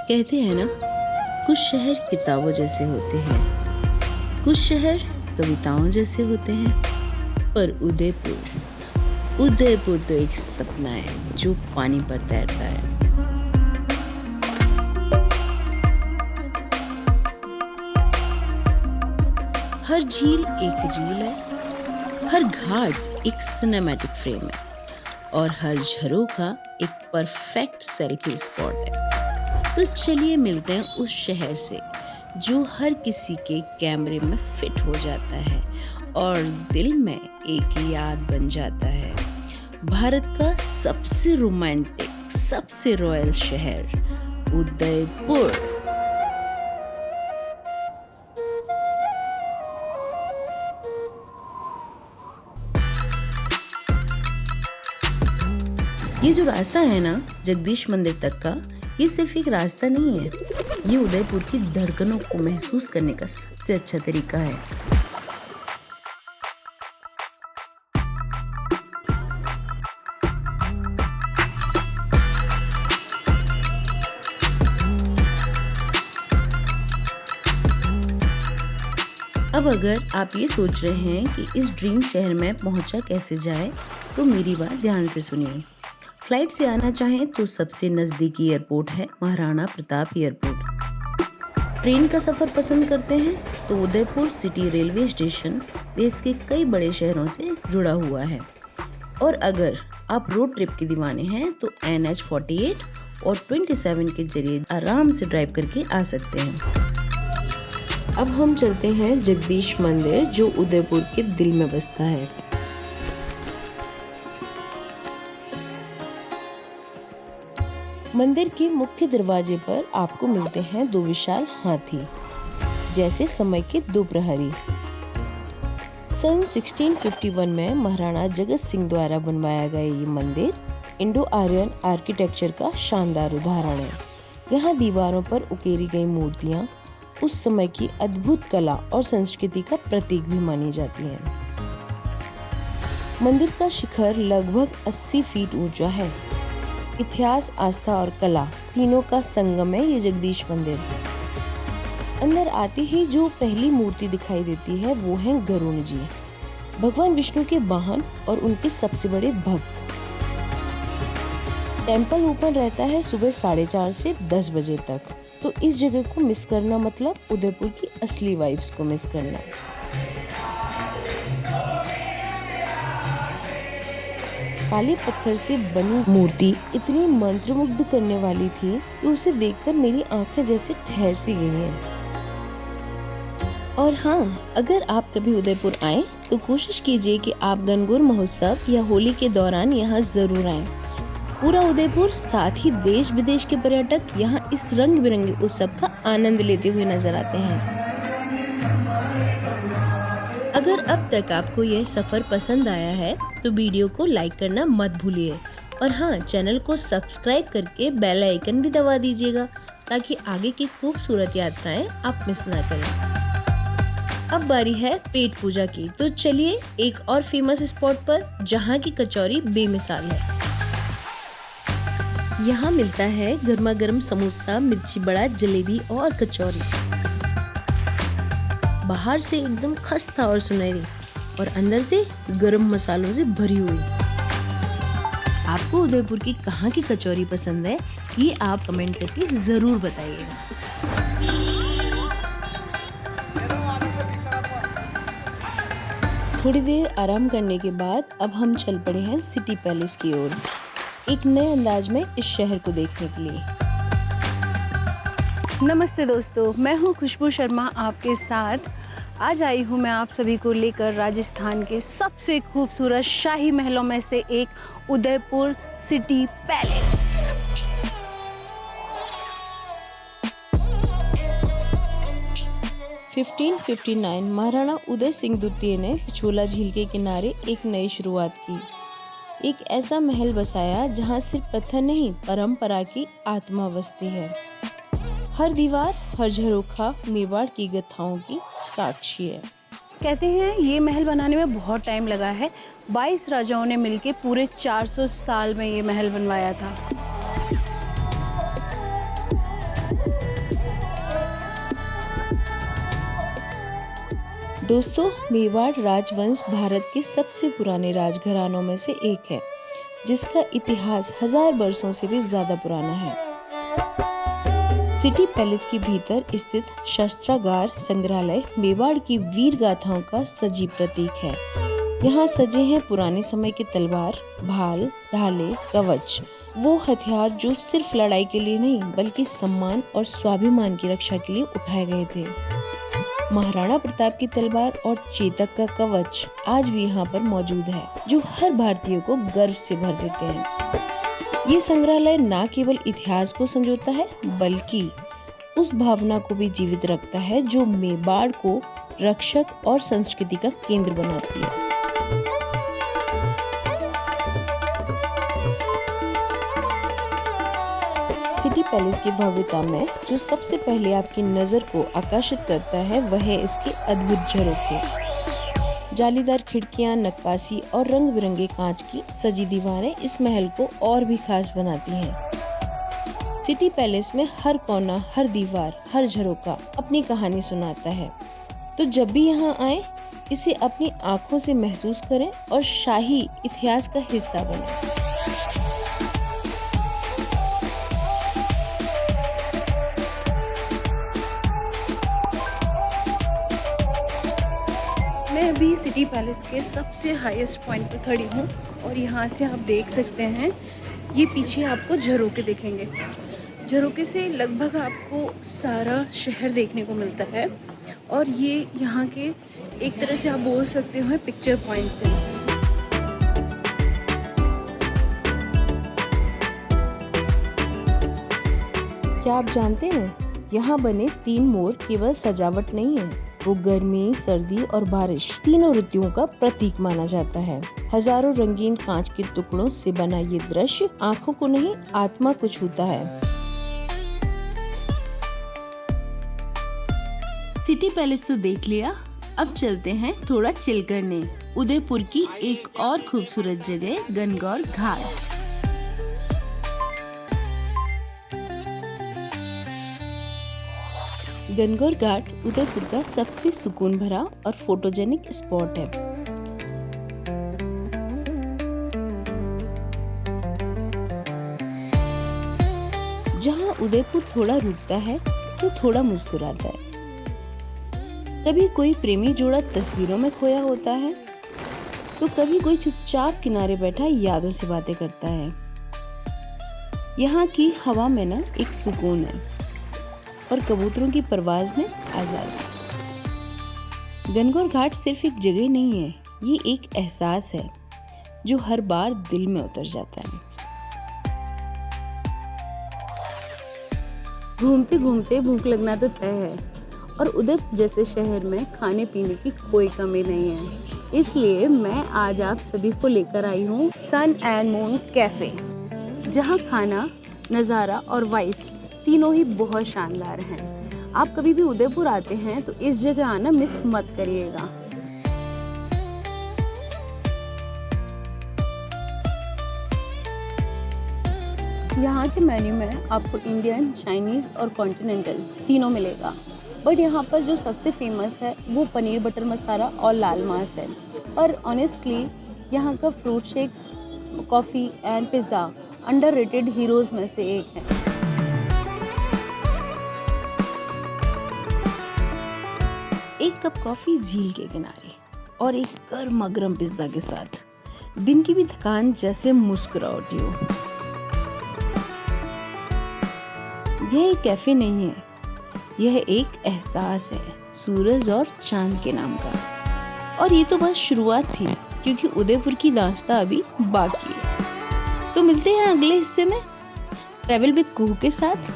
कहते हैं ना, कुछ शहर किताबों जैसे होते हैं, कुछ शहर कविताओं जैसे होते हैं, पर उदयपुर तो एक सपना है जो पानी पर तैरता है। हर झील एक रील है, हर घाट एक सिनेमैटिक फ्रेम है और हर झरोखा एक परफेक्ट सेल्फी स्पॉट है। तो चलिए मिलते हैं उस शहर से जो हर किसी के कैमरे में फिट हो जाता है और दिल में एक याद बन जाता है। भारत का सबसे रोमांटिक, सबसे रॉयल शहर उदयपुर। ये जो रास्ता है ना जगदीश मंदिर तक का, ये सिर्फ एक रास्ता नहीं है, ये उदयपुर की धड़कनों को महसूस करने का सबसे अच्छा तरीका है। अब अगर आप ये सोच रहे हैं कि इस ड्रीम शहर में पहुंचा कैसे जाए, तो मेरी बात ध्यान से सुनिए। फ्लाइट से आना चाहें तो सबसे नज़दीकी एयरपोर्ट है महाराणा प्रताप एयरपोर्ट। ट्रेन का सफ़र पसंद करते हैं तो उदयपुर सिटी रेलवे स्टेशन देश के कई बड़े शहरों से जुड़ा हुआ है। और अगर आप रोड ट्रिप के दीवाने हैं तो NH48 और 27 के जरिए आराम से ड्राइव करके आ सकते हैं। अब हम चलते हैं जगदीश मंदिर जो उदयपुर के दिल में बसता है। मंदिर के मुख्य दरवाजे पर आपको मिलते हैं दो विशाल हाथी, जैसे समय के दो प्रहरी। सन 1651 में महाराणा जगत सिंह द्वारा बनवाया गया ये मंदिर इंडो आर्यन आर्किटेक्चर का शानदार उदाहरण है। यहाँ दीवारों पर उकेरी गई मूर्तियाँ उस समय की अद्भुत कला और संस्कृति का प्रतीक भी मानी जाती हैं। मंदिर का शिखर लगभग 80 फीट ऊंचा है। इतिहास, आस्था और कला तीनों का संगम है ये जगदीश मंदिर। अंदर आते ही जो पहली मूर्ति दिखाई देती है वो है गरुड़ जी, भगवान विष्णु के वाहन और उनके सबसे बड़े भक्त। टेम्पल ओपन रहता है सुबह 4:30 से 10 बजे तक। तो इस जगह को मिस करना मतलब उदयपुर की असली वाइब्स को मिस करना। काले पत्थर से बनी मूर्ति इतनी मंत्रमुग्ध करने वाली थी कि उसे देखकर मेरी आंखें जैसे ठहर सी गई हैं। और हाँ, अगर आप कभी उदयपुर आए तो कोशिश कीजिए कि आप गणगौर महोत्सव या होली के दौरान यहाँ जरूर आएं। पूरा उदयपुर, साथ ही देश विदेश के पर्यटक यहाँ इस रंग बिरंगे उत्सव का आनंद लेते हुए नजर आते हैं। अगर अब तक आपको यह सफर पसंद आया है तो वीडियो को लाइक करना मत भूलिए और हाँ, चैनल को सब्सक्राइब करके बेल आइकन भी दबा दीजिएगा ताकि आगे की खूबसूरत यात्राएं आप मिस ना करें। अब बारी है पेट पूजा की, तो चलिए एक और फेमस स्पॉट पर जहाँ की कचौरी बेमिसाल है। यहाँ मिलता है गर्मा गर्म समोसा, मिर्ची बड़ा, जलेबी और कचौरी। बाहर से एकदम खस्ता और सुनहरी और अंदर से गरम मसालों से भरी हुई। आपको उदयपुर की कहाँ की कचौरी पसंद है ये आप कमेंट करके जरूर बताइएगा। थोड़ी देर आराम करने के बाद अब हम चल पड़े हैं सिटी पैलेस की ओर, एक नए अंदाज में इस शहर को देखने के लिए। नमस्ते दोस्तों, मैं हूं खुशबू शर्मा आपके साथ। आज आई हूं मैं आप सभी को लेकर राजस्थान के सबसे खूबसूरत शाही महलों में से एक Udaipur city palace. Fifteen 1559 Maharana Uday Singh द्वितीय ने पिछोला झील के किनारे एक नई शुरुआत की। एक ऐसा महल बसाया जहां सिर्फ पत्थर नहीं, परंपरा की आत्मा बसती है। हर दीवार, हर झरोखा मेवाड़ की गाथाओं की साक्षी है। कहते हैं ये महल बनाने में बहुत टाइम लगा है। 22 राजाओं ने मिलकर पूरे 400 साल में ये महल बनवाया था। दोस्तों, मेवाड़ राजवंश भारत के सबसे पुराने राजघरानों में से एक है, जिसका इतिहास 1000 वर्षों से भी ज्यादा पुराना है। सिटी पैलेस के भीतर स्थित शस्त्रागार संग्रहालय मेवाड़ की वीर गाथाओं का सजीव प्रतीक है। यहाँ सजे हैं पुराने समय के तलवार, भाल, ढाले, कवच, वो हथियार जो सिर्फ लड़ाई के लिए नहीं बल्कि सम्मान और स्वाभिमान की रक्षा के लिए उठाए गए थे। महाराणा प्रताप की तलवार और चेतक का कवच आज भी यहाँ पर मौजूद है, जो हर भारतीय को गर्व से भर देते हैं। ये संग्रहालय न केवल इतिहास को संजोता है बल्कि उस भावना को भी जीवित रखता है जो मेवाड़ को रक्षक और संस्कृति का केंद्र बनाती है। सिटी पैलेस की भव्यता में जो सबसे पहले आपकी नजर को आकर्षित करता है वह है इसके अद्भुत झरोखे। जालीदार खिड़कियां, नक्काशी और रंग बिरंगे कांच की सजी दीवारें इस महल को और भी खास बनाती हैं। सिटी पैलेस में हर कोना, हर दीवार, हर झरोखा अपनी कहानी सुनाता है। तो जब भी यहाँ आए, इसे अपनी आंखों से महसूस करें और शाही इतिहास का हिस्सा बनें। मैं अभी सिटी पैलेस के सबसे हाईएस्ट पॉइंट पर खड़ी हूँ और यहाँ से आप देख सकते हैं, ये पीछे आपको झरोके दिखेंगे। झरोके से लगभग आपको सारा शहर देखने को मिलता है और ये यहाँ के एक तरह से आप बोल सकते हो पिक्चर पॉइंट से। क्या आप जानते हैं, यहाँ बने 3 मोर केवल सजावट नहीं है, वो गर्मी, सर्दी और बारिश तीनों ऋतुओं का प्रतीक माना जाता है। हजारों रंगीन कांच के टुकड़ों से बना ये दृश्य आंखों को नहीं, आत्मा को छूता है। सिटी पैलेस तो देख लिया, अब चलते हैं थोड़ा चिल करने उदयपुर की एक और खूबसूरत जगह गणगौर घाट। गणगौर घाट उदयपुर का सबसे सुकून भरा और फोटोजेनिक स्पॉट है। जहां उदयपुर थोड़ा रुकता है तो थोड़ा मुस्कुराता है। कभी कोई प्रेमी जोड़ा तस्वीरों में खोया होता है तो कभी कोई चुपचाप किनारे बैठा यादों से बातें करता है। यहाँ की हवा में ना एक सुकून है और कबूतरों की परवाज में आजादी। गणगौर घाट सिर्फ एक जगह नहीं है, ये एक एहसास है जो हर बार दिल में उतर जाता है। घूमते घूमते भूख लगना तो तय है और उदयपुर जैसे शहर में खाने पीने की कोई कमी नहीं है। इसलिए मैं आज आप सभी को लेकर आई हूँ सन एंड मून कैफे, जहाँ खाना, नज़ारा और वाइब्स तीनों ही बहुत शानदार हैं। आप कभी भी उदयपुर आते हैं तो इस जगह आना मिस मत करिएगा। यहाँ के मेन्यू में आपको इंडियन, चाइनीज़ और कॉन्टिनेंटल तीनों मिलेगा, बट यहाँ पर जो सबसे फेमस है वो पनीर बटर मसाला और लाल मांस है। और ऑनेस्टली यहाँ का fruit shakes, coffee and pizza underrated heroes में से एक है। एक कप कॉफी झील के किनारे और एक गर्मा-गर्म पिज्जा के साथ दिन की भी थकान जैसे मुस्कुराहटी हो। यह एक कैफे नहीं है, यह एक एहसास है, सूरज और चांद के नाम का। और ये तो बस शुरुआत थी, क्योंकि उदयपुर की दास्तां अभी बाकी है। तो मिलते हैं अगले हिस्से में ट्रैवल विद कुहू के साथ।